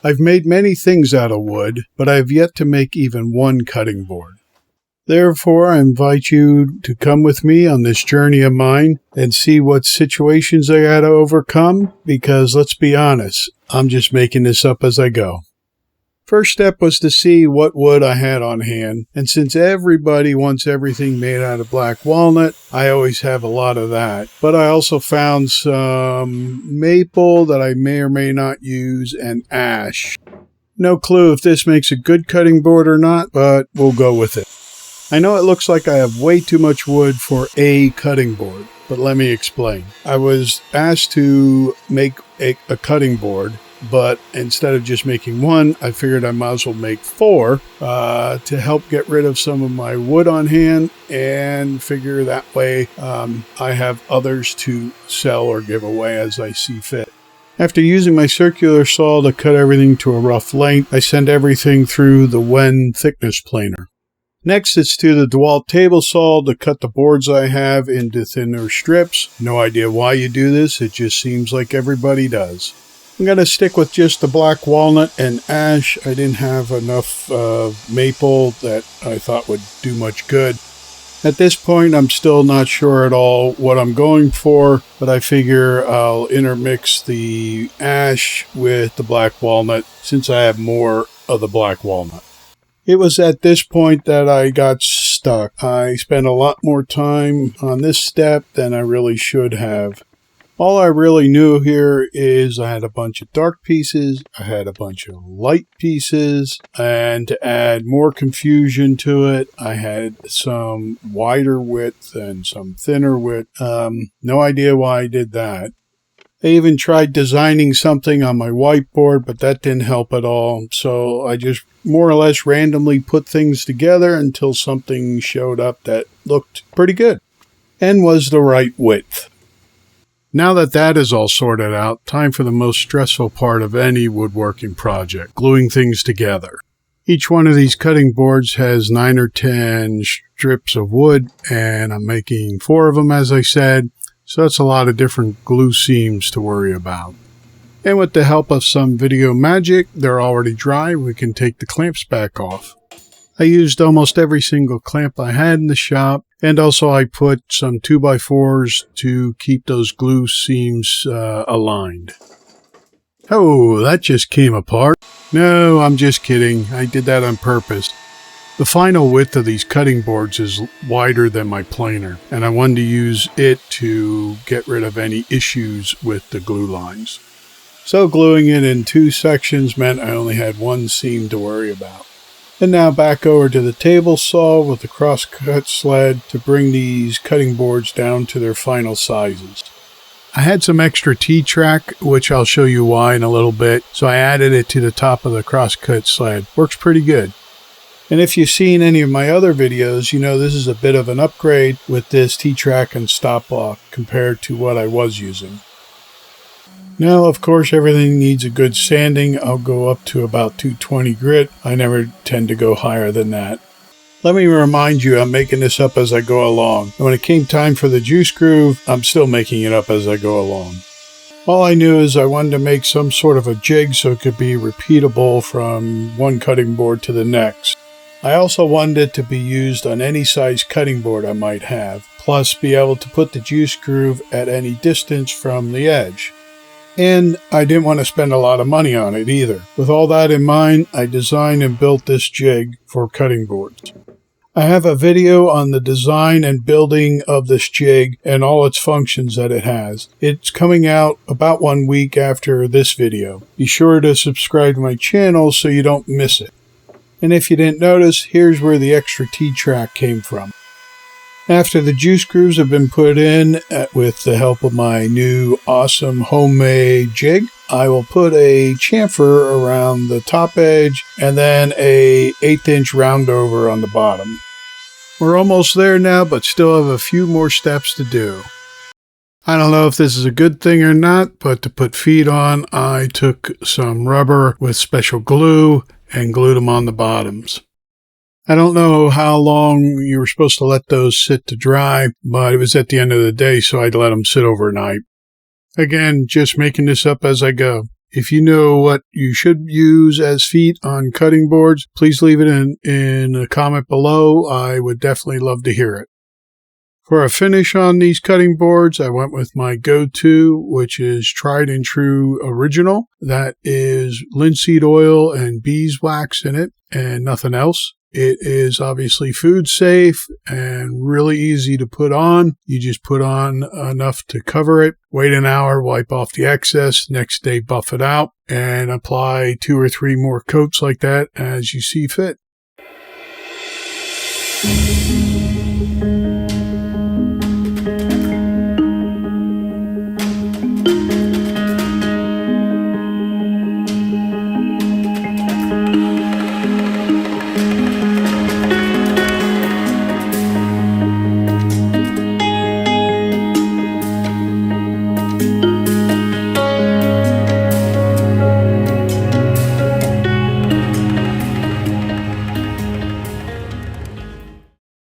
I've made many things out of wood, but I have yet to make even one cutting board. Therefore, I invite you to come with me on this journey of mine and see what situations I got to overcome, because let's be honest, I'm just making this up as I go. First step was to see what wood I had on hand, and since everybody wants everything made out of black walnut, I always have a lot of that. But I also found some maple that I may or may not use, and ash. No clue if this makes a good cutting board or not, but we'll go with it. I know it looks like I have way too much wood for a cutting board, but let me explain. I was asked to make a cutting board, but instead of just making one, I figured I might as well make 4 to help get rid of some of my wood on hand, and figure that way I have others to sell or give away as I see fit. After using my circular saw to cut everything to a rough length, I send everything through the Wen thickness planer. Next, it's to the DeWalt table saw to cut the boards I have into thinner strips. No idea why you do this, it just seems like everybody does. I'm going to stick with just the black walnut and ash. I didn't have enough maple that I thought would do much good. At this point, I'm still not sure at all what I'm going for, but I figure I'll intermix the ash with the black walnut since I have more of the black walnut. It was at this point that I got stuck. I spent a lot more time on this step than I really should have. All I really knew here is I had a bunch of dark pieces, I had a bunch of light pieces, and to add more confusion to it, I had some wider width and some thinner width. No idea why I did that. I even tried designing something on my whiteboard, but that didn't help at all. So I just more or less randomly put things together until something showed up that looked pretty good and was the right width. Now that that is all sorted out, time for the most stressful part of any woodworking project, gluing things together. Each one of these cutting boards has 9 or 10 strips of wood, and I'm making 4 of them, as I said, so that's a lot of different glue seams to worry about. And with the help of some video magic, they're already dry, we can take the clamps back off. I used almost every single clamp I had in the shop, and also I put some 2x4s to keep those glue seams aligned. Oh, that just came apart. No, I'm just kidding. I did that on purpose. The final width of these cutting boards is wider than my planer, and I wanted to use it to get rid of any issues with the glue lines. So gluing it in 2 sections meant I only had 1 seam to worry about. And now back over to the table saw with the cross-cut sled to bring these cutting boards down to their final sizes. I had some extra T-track, which I'll show you why in a little bit, so I added it to the top of the cross-cut sled. Works pretty good. And if you've seen any of my other videos, you know this is a bit of an upgrade with this T-track and stop block compared to what I was using. Now, of course, everything needs a good sanding. I'll go up to about 220 grit. I never tend to go higher than that. Let me remind you, I'm making this up as I go along. And when it came time for the juice groove, I'm still making it up as I go along. All I knew is I wanted to make some sort of a jig so it could be repeatable from one cutting board to the next. I also wanted it to be used on any size cutting board I might have, plus be able to put the juice groove at any distance from the edge. And I didn't want to spend a lot of money on it either. With all that in mind, I designed and built this jig for cutting boards. I have a video on the design and building of this jig and all its functions that it has. It's coming out about 1 week after this video. Be sure to subscribe to my channel so you don't miss it. And if you didn't notice, here's where the extra T-track came from. After the juice grooves have been put in with the help of my new awesome homemade jig, I will put a chamfer around the top edge and then a 1/8 inch round over on the bottom. We're almost there now, but still have a few more steps to do. I don't know if this is a good thing or not, but to put feet on, I took some rubber with special glue and glued them on the bottoms. I don't know how long you were supposed to let those sit to dry, but it was at the end of the day, so I'd let them sit overnight. Again, just making this up as I go. If you know what you should use as feet on cutting boards, please leave it in a comment below. I would definitely love to hear it. For a finish on these cutting boards, I went with my go-to, which is tried and true original. That is linseed oil and beeswax in it and nothing else. It is obviously food safe and really easy to put on. You just put on enough to cover it, wait an hour, wipe off the excess, next day buff it out, and apply 2 or 3 more coats like that as you see fit.